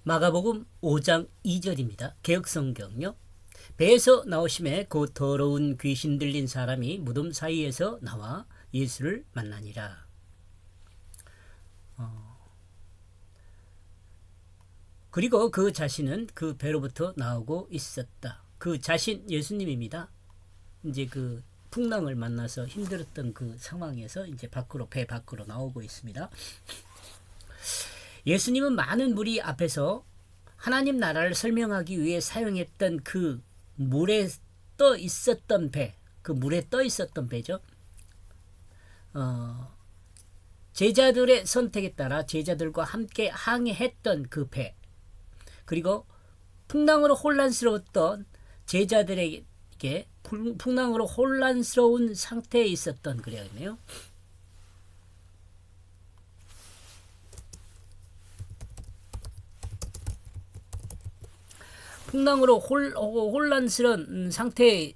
마가복음 5장 2절입니다. 개역성경요. 배에서 나오심에 곧 더러운 귀신 들린 사람이 무덤 사이에서 나와 예수를 만나니라. 그리고 그 자신은 그 배로부터 나오고 있었다. 그 자신 예수님입니다. 이제 그 풍랑을 만나서 힘들었던 그 상황에서 이제 밖으로, 배 밖으로 나오고 있습니다. 예수님은 많은 무리 앞에서 하나님 나라를 설명하기 위해 사용했던 그 물에 떠 있었던 배, 그 물에 떠 있었던 배죠. 제자들의 선택에 따라 제자들과 함께 항해했던 그 배, 그리고 풍랑으로 혼란스러웠던 제자들에게 풍랑으로 혼란스러운 상태에 있었던, 그래야겠네요. 풍랑으로 혼란스러운 상태에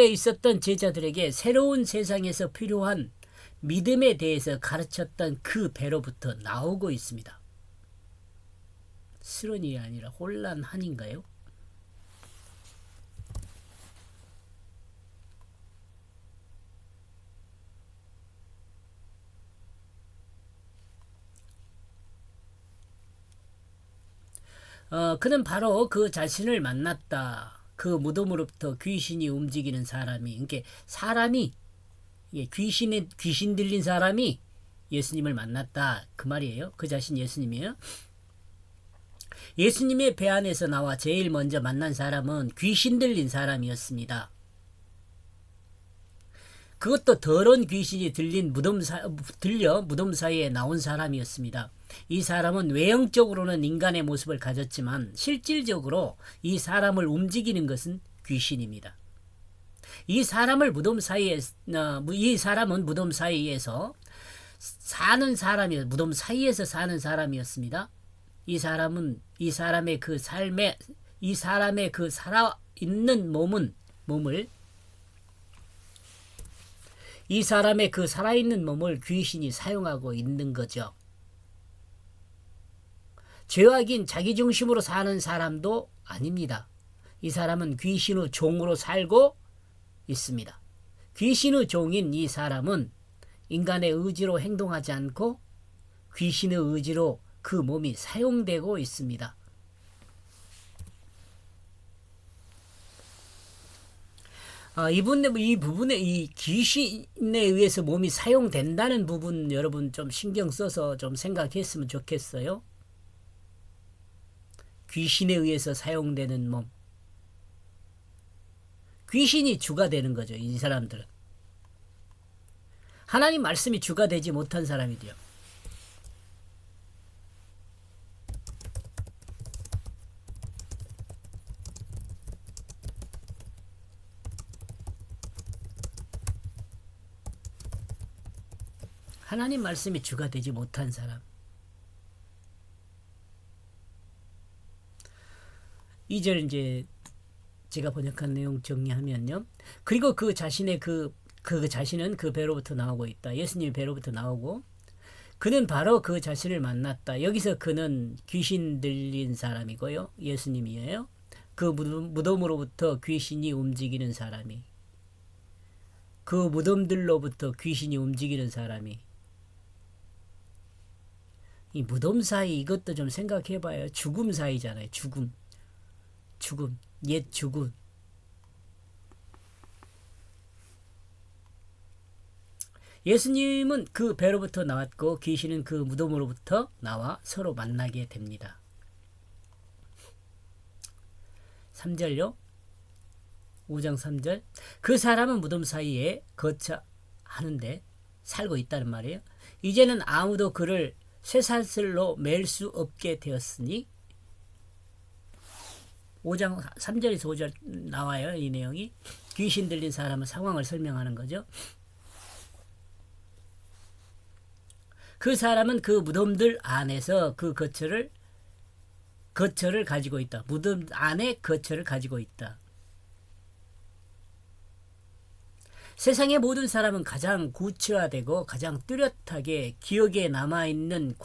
있었던 제자들에게 새로운 세상에서 필요한 믿음에 대해서 가르쳤던 그 배로부터 나오고 있습니다. 스런이 아니라 혼란한인가요? 그는 바로 그 자신을 만났다. 그 무덤으로부터 귀신이 움직이는 사람이, 그러니까 사람이, 귀신 들린 사람이 예수님을 만났다. 그 말이에요. 그 자신 예수님이에요. 예수님의 배 안에서 나와 제일 먼저 만난 사람은 귀신 들린 사람이었습니다. 그것도 더러운 귀신이 들려 무덤 사이에 나온 사람이었습니다. 이 사람은 외형적으로는 인간의 모습을 가졌지만 실질적으로 이 사람을 움직이는 것은 귀신입니다. 이 사람은 무덤 사이에서 사는 사람이었습니다. 이 사람의 그 살아있는 몸을 귀신이 사용하고 있는 거죠. 죄악인 자기중심으로 사는 사람도 아닙니다. 이 사람은 귀신의 종으로 살고 있습니다. 귀신의 종인 이 사람은 인간의 의지로 행동하지 않고 귀신의 의지로 그 몸이 사용되고 있습니다. 이 부분에 이 귀신에 의해서 몸이 사용된다는 부분 여러분 좀 신경 써서 좀 생각했으면 좋겠어요. 귀신에 의해서 사용되는 몸. 귀신이 주가 되는 거죠. 이 사람들은. 하나님 말씀이 주가 되지 못한 사람이죠. 하나님 말씀이 주가 되지 못한 사람. 2절 이제 제가 번역한 내용 정리하면요. 그리고 그 자신은 그 배로부터 나오고 있다. 예수님이 배로부터 나오고 그는 바로 그 자신을 만났다. 여기서 그는 귀신 들린 사람이고요. 예수님이에요. 그 무덤으로부터 귀신이 움직이는 사람이. 그 무덤들로부터 귀신이 움직이는 사람이. 이 무덤 사이 이것도 좀 생각해봐요. 죽음 사이잖아요. 죽음. 옛 죽음. 예수님은 그 배로부터 나왔고 귀신은 그 무덤으로부터 나와 서로 만나게 됩니다. 3절요. 5장 3절. 그 사람은 무덤 사이에 거처하는데 살고 있다는 말이에요. 이제는 아무도 그를 쇠사슬로 맬 수 없게 되었으니 5장 3절에서 5절 나와요. 이 내용이. 귀신 들린 사람은 상황을 설명하는 거죠. 그 사람은 그 무덤들 안에서 그 거처를 가지고 있다. 무덤 안에 거처를 가지고 있다. 세상의 모든 사람은 가장 구체화되고 가장 뚜렷하게 기억에 남아있는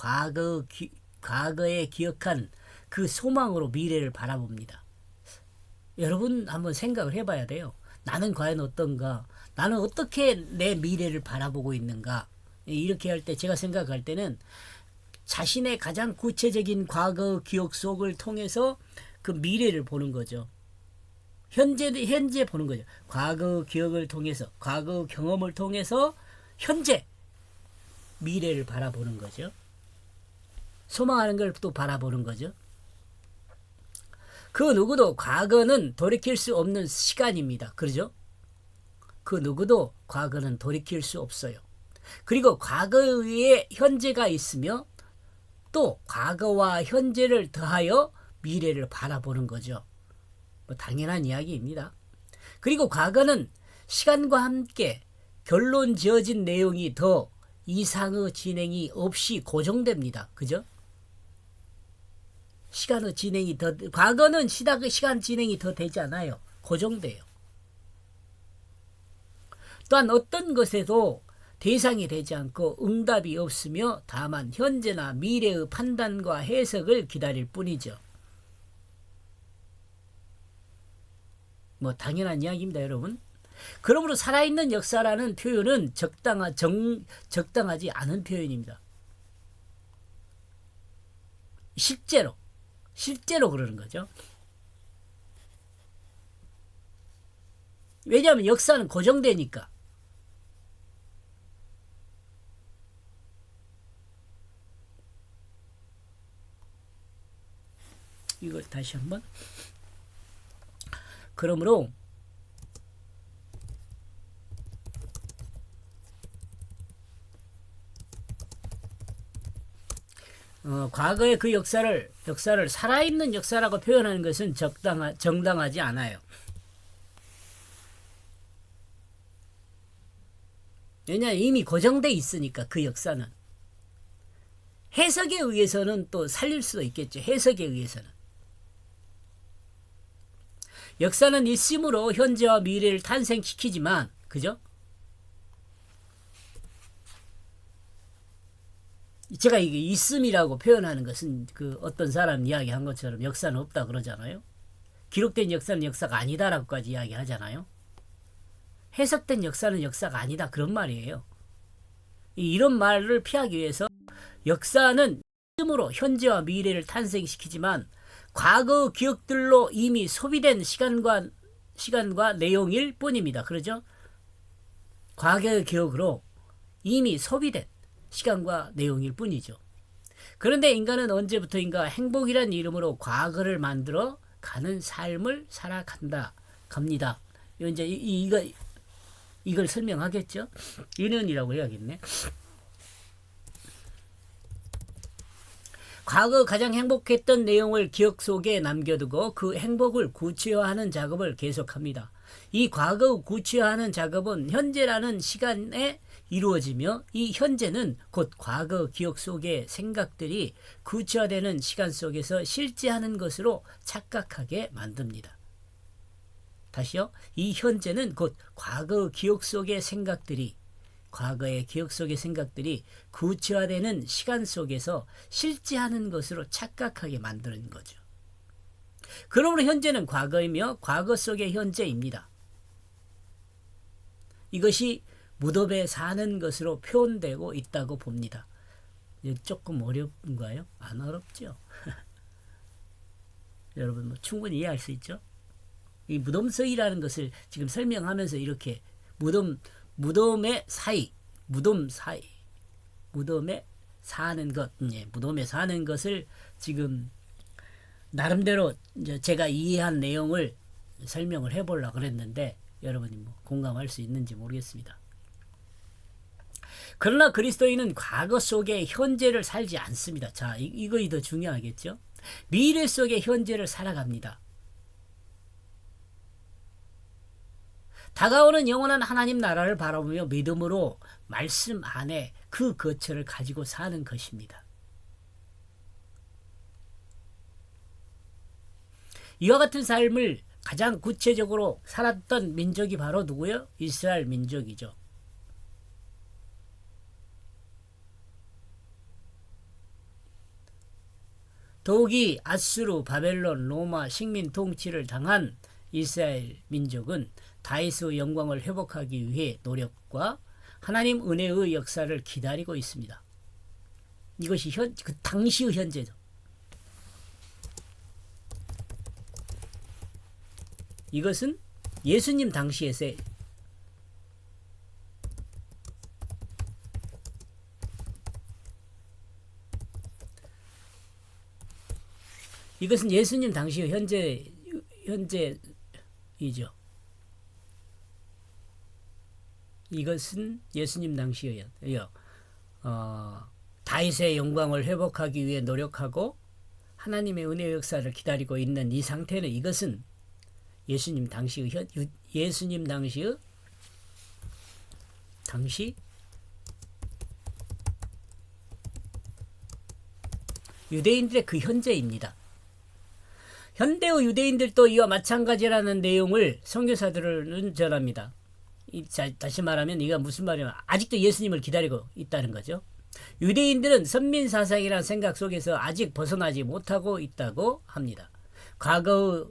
과거에 기억한 그 소망으로 미래를 바라봅니다. 여러분 한번 생각을 해봐야 돼요. 나는 과연 어떤가? 나는 어떻게 내 미래를 바라보고 있는가? 이렇게 할 때 제가 생각할 때는 자신의 가장 구체적인 과거 기억 속을 통해서 그 미래를 보는 거죠. 현재 보는 거죠. 과거 기억을 통해서, 과거 경험을 통해서 현재 미래를 바라보는 거죠. 소망하는 걸 또 바라보는 거죠. 그 누구도 과거는 돌이킬 수 없는 시간입니다. 그러죠? 그 누구도 과거는 돌이킬 수 없어요. 그리고 과거에 현재가 있으며 또 과거와 현재를 더하여 미래를 바라보는 거죠. 뭐 당연한 이야기입니다. 그리고 과거는 시간과 함께 결론 지어진 내용이 더 이상의 진행이 없이 고정됩니다. 그죠? 시간의 진행이 과거는 시간 진행이 더 되지 않아요. 고정돼요. 또한 어떤 것에도 대상이 되지 않고 응답이 없으며 다만 현재나 미래의 판단과 해석을 기다릴 뿐이죠. 뭐 당연한 이야기입니다, 여러분. 그러므로 살아있는 역사라는 표현은 적당하지 않은 표현입니다. 실제로 그러는 거죠. 왜냐하면 역사는 고정되니까. 이걸 다시 한번. 그러므로 과거의 그 역사를 살아있는 역사라고 표현하는 것은 정당하지 않아요. 왜냐하면 이미 고정돼 있으니까 그 역사는. 해석에 의해서는 또 살릴 수도 있겠죠. 해석에 의해서는. 역사는 있음으로 현재와 미래를 탄생시키지만, 그죠? 제가 이게 있음이라고 표현하는 것은 그 어떤 사람 이야기한 것처럼 역사는 없다 그러잖아요. 기록된 역사는 역사가 아니다라고까지 이야기하잖아요. 해석된 역사는 역사가 아니다 그런 말이에요. 이런 말을 피하기 위해서 역사는 있음으로 현재와 미래를 탄생시키지만 과거 기억들로 이미 소비된 시간과 내용일 뿐입니다. 그러죠? 과거의 기억으로 이미 소비된 시간과 내용일 뿐이죠. 그런데 인간은 언제부터인가 행복이란 이름으로 과거를 만들어 가는 삶을 갑니다. 이제 이걸 설명하겠죠? 인연이라고 해야겠네. 과거 가장 행복했던 내용을 기억 속에 남겨두고 그 행복을 구체화하는 작업을 계속합니다. 이 과거 구체화하는 작업은 현재라는 시간에 이루어지며 이 현재는 곧 과거 기억 속의 생각들이 구체화되는 시간 속에서 실제하는 것으로 착각하게 만듭니다. 다시요. 이 현재는 곧 과거 기억 속의 생각들이 과거의 기억 속의 생각들이 구체화되는 시간 속에서 실제하는 것으로 착각하게 만드는 거죠. 그러므로 현재는 과거이며 과거 속의 현재입니다. 이것이 무덤에 사는 것으로 표현되고 있다고 봅니다. 조금 어려운가요? 안 어렵죠? 여러분 충분히 이해할 수 있죠? 이 무덤서이라는 것을 지금 설명하면서 이렇게 무덤의 사이, 무덤에 사는 것, 무덤에 사는 것을 지금 나름대로 제가 이해한 내용을 설명을 해보려고 그랬는데 여러분이 뭐 공감할 수 있는지 모르겠습니다. 그러나 그리스도인은 과거 속의 현재를 살지 않습니다. 자, 이거 더 중요하겠죠? 미래 속의 현재를 살아갑니다. 다가오는 영원한 하나님 나라를 바라보며 믿음으로 말씀 안에 그 거처를 가지고 사는 것입니다. 이와 같은 삶을 가장 구체적으로 살았던 민족이 바로 누구요? 이스라엘 민족이죠. 더욱이 아수르, 바벨론, 로마 식민 통치를 당한 이스라엘 민족은 다윗의 영광을 회복하기 위해 노력과 하나님 은혜의 역사를 기다리고 있습니다. 이것이 그 당시의 현재죠. 이것은 예수님 당시에서의 이것은 예수님 당시의 현재이죠. 이것은 예수님 당시의 다윗의 영광을 회복하기 위해 노력하고 하나님의 은혜의 역사를 기다리고 있는 이 상태는 이것은 예수님 당시 유대인들의 그 현재입니다. 현대의 유대인들도 이와 마찬가지라는 내용을 선교사들은 전합니다. 다시 말하면 이가 무슨 말이냐면 아직도 예수님을 기다리고 있다는 거죠. 유대인들은 선민사상이라는 생각 속에서 아직 벗어나지 못하고 있다고 합니다. 과거의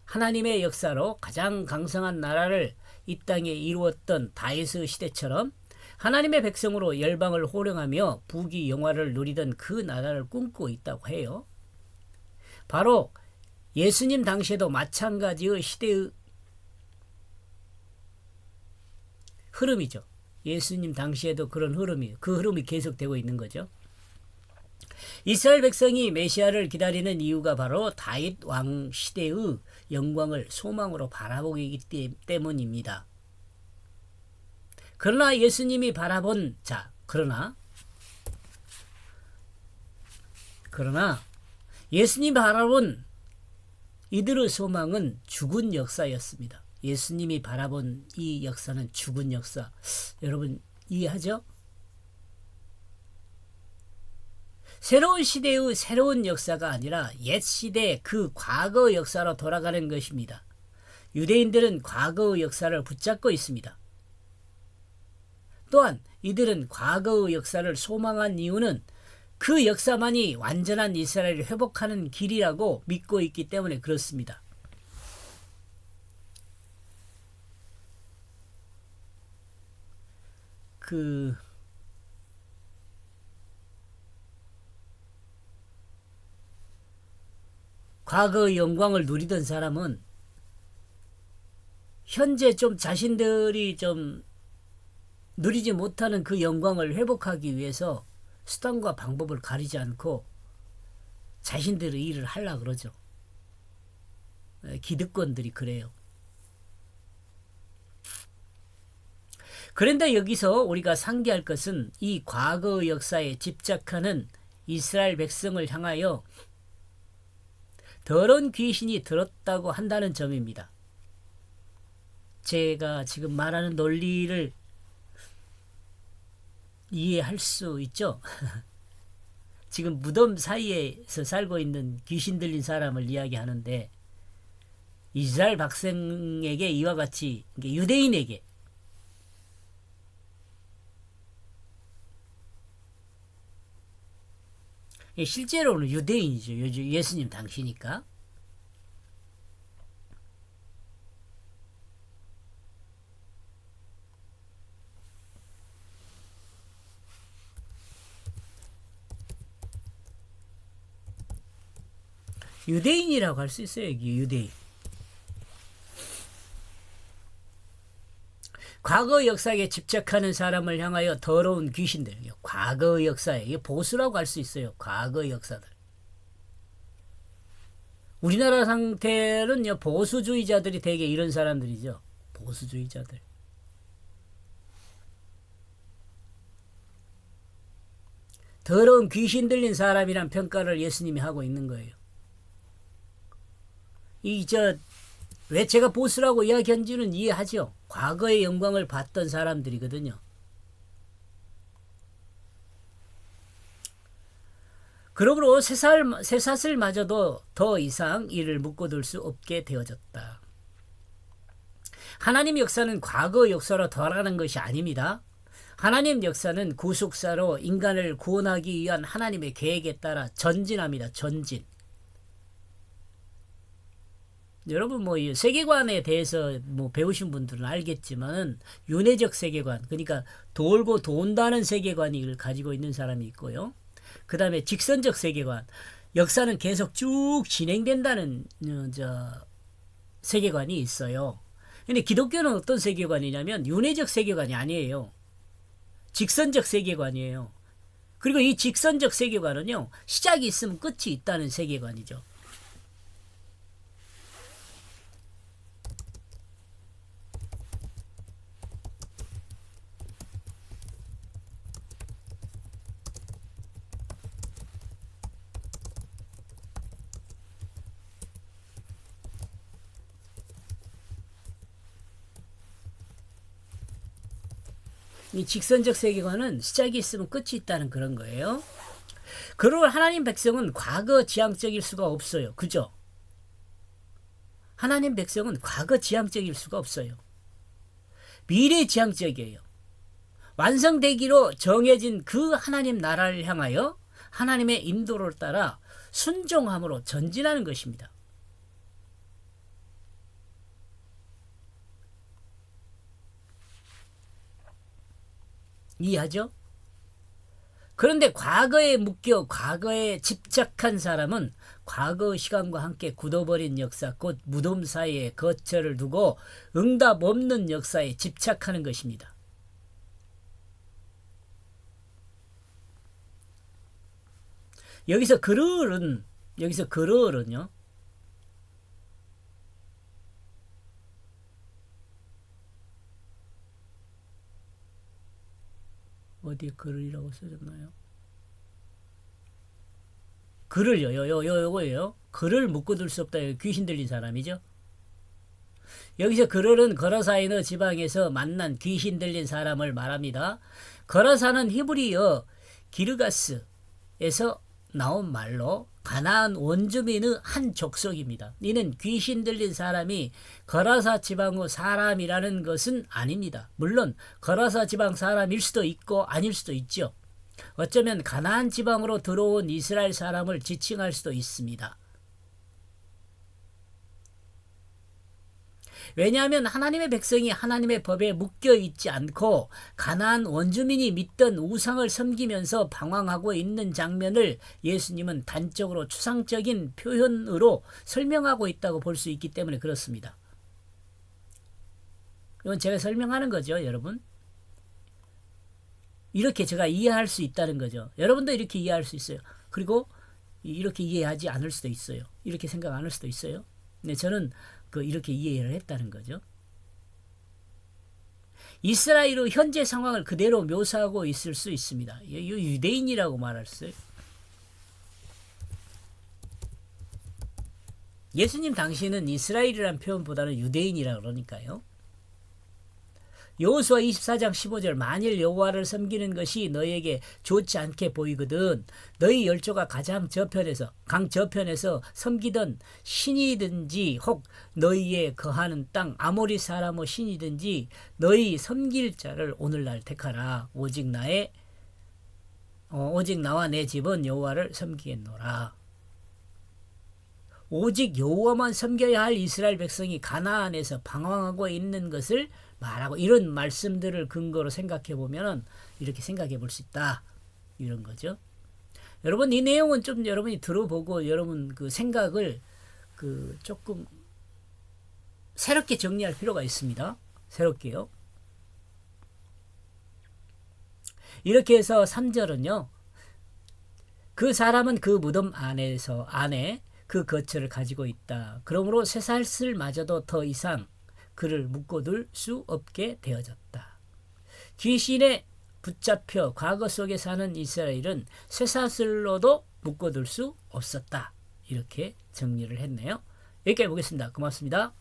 하나님의 역사로 가장 강성한 나라를 이 땅에 이루었던 다윗의 시대처럼 하나님의 백성으로 열방을 호령하며 부귀 영화를 누리던 그 나라를 꿈꾸고 있다고 해요. 바로 예수님 당시에도 마찬가지의 시대의 흐름이죠. 예수님 당시에도 그런 그 흐름이 계속되고 있는 거죠. 이스라엘 백성이 메시아를 기다리는 이유가 바로 다윗 왕 시대의 영광을 소망으로 바라보기 때문입니다. 그러나 예수님이 바라본 그러나 예수님이 바라본 이들의 소망은 죽은 역사였습니다. 예수님이 바라본 이 역사는 죽은 역사. 여러분 이해하죠? 새로운 시대의 새로운 역사가 아니라 옛 시대 그 과거 역사로 돌아가는 것입니다. 유대인들은 과거의 역사를 붙잡고 있습니다. 또한 이들은 과거의 역사를 소망한 이유는 그 역사만이 완전한 이스라엘을 회복하는 길이라고 믿고 있기 때문에 그렇습니다. 과거의 영광을 누리던 사람은 현재 좀 자신들이 좀 누리지 못하는 그 영광을 회복하기 위해서 수단과 방법을 가리지 않고 자신들의 일을 하려고 그러죠. 기득권들이 그래요. 그런데 여기서 우리가 상기할 것은 이 과거의 역사에 집착하는 이스라엘 백성을 향하여 더러운 귀신이 들었다고 한다는 점입니다. 제가 지금 말하는 논리를 이해할 수 있죠? 지금 무덤 사이에서 살고 있는 귀신 들린 사람을 이야기하는데 이스라엘 백성에게 이와 같이 유대인에게 실제로는 유대인이죠. 예수님 당시니까. 유대인이라고 할 수 있어요. 여기 유대인. 과거 역사에 집착하는 사람을 향하여 더러운 귀신들. 과거 역사에 이게 보수라고 할 수 있어요. 과거 역사들. 우리나라 상태는 보수주의자들이 되게 이런 사람들이죠. 보수주의자들. 더러운 귀신 들린 사람이란 평가를 예수님이 하고 있는 거예요. 왜 제가 보수라고 이야기한지는 이해하죠. 과거의 영광을 봤던 사람들이거든요. 그러므로 쇠사슬마저도 더 이상 이를 묶어둘 수 없게 되어졌다. 하나님 역사는 과거 역사로 돌아가는 것이 아닙니다. 하나님 역사는 구속사로 인간을 구원하기 위한 하나님의 계획에 따라 전진합니다. 전진. 여러분 뭐 이 세계관에 대해서 뭐 배우신 분들은 알겠지만은 윤회적 세계관, 그러니까 돌고 돈다는 세계관을 가지고 있는 사람이 있고요. 그 다음에 직선적 세계관, 역사는 계속 쭉 진행된다는 세계관이 있어요. 근데 기독교는 어떤 세계관이냐면 윤회적 세계관이 아니에요. 직선적 세계관이에요. 그리고 이 직선적 세계관은요, 시작이 있으면 끝이 있다는 세계관이죠. 이 직선적 세계관은 시작이 있으면 끝이 있다는 그런 거예요. 그러고 하나님 백성은 과거 지향적일 수가 없어요. 그죠? 하나님 백성은 과거 지향적일 수가 없어요. 미래 지향적이에요. 완성되기로 정해진 그 하나님 나라를 향하여 하나님의 인도를 따라 순종함으로 전진하는 것입니다. 이해하죠? 그런데 과거에 묶여 과거에 집착한 사람은 과거 시간과 함께 굳어버린 역사, 곧 무덤 사이에 거처를 두고 응답 없는 역사에 집착하는 것입니다. 여기서 그르을은요, 어디에 글이라고 써졌나요? 글을요, 요거예요. 글을 묶어둘 수 없다. 귀신 들린 사람이죠. 여기서 글은 거라사이너 지방에서 만난 귀신 들린 사람을 말합니다. 거라사는 히브리어 기르가스에서 나온 말로 가나안 원주민의 한 족속입니다. 이는 귀신 들린 사람이 거라사 지방의 사람이라는 것은 아닙니다. 물론 거라사 지방 사람일 수도 있고 아닐 수도 있죠. 어쩌면 가나안 지방으로 들어온 이스라엘 사람을 지칭할 수도 있습니다. 왜냐하면 하나님의 백성이 하나님의 법에 묶여 있지 않고 가나안 원주민이 믿던 우상을 섬기면서 방황하고 있는 장면을 예수님은 단적으로 추상적인 표현으로 설명하고 있다고 볼 수 있기 때문에 그렇습니다. 이건 제가 설명하는 거죠, 여러분. 이렇게 제가 이해할 수 있다는 거죠. 여러분도 이렇게 이해할 수 있어요. 그리고 이렇게 이해하지 않을 수도 있어요. 이렇게 생각 안 할 수도 있어요. 근데 저는 이렇게 이해를 했다는 거죠. 이스라엘의 현재 상황을 그대로 묘사하고 있을 수 있습니다. 유대인이라고 말했어요. 예수님 당시에는 이스라엘이라는 표현보다는 유대인이라 그러니까요. 여호수아 24장 15절 만일 여호와를 섬기는 것이 너희에게 좋지 않게 보이거든 너희 열조가 가장 저편에서 강 저편에서 섬기던 신이든지 혹 너희의 거하는 땅 아모리 사람의 신이든지 너희 섬길 자를 오늘날 택하라 오직 나와 내 집은 여호와를 섬기겠노라. 오직 여호와만 섬겨야 할 이스라엘 백성이 가나안에서 방황하고 있는 것을 말하고 이런 말씀들을 근거로 생각해 보면은 이렇게 생각해 볼 수 있다. 이런 거죠. 여러분 이 내용은 좀 여러분이 들어보고 여러분 그 생각을 조금 새롭게 정리할 필요가 있습니다. 새롭게요. 이렇게 해서 3절은요. 그 사람은 그 무덤 안에 그 거처를 가지고 있다. 그러므로 쇠사슬마저도 더 이상 그를 묶어둘 수 없게 되어졌다. 귀신에 붙잡혀 과거 속에 사는 이스라엘은 쇠사슬로도 묶어둘 수 없었다. 이렇게 정리를 했네요. 여기까지 보겠습니다. 고맙습니다.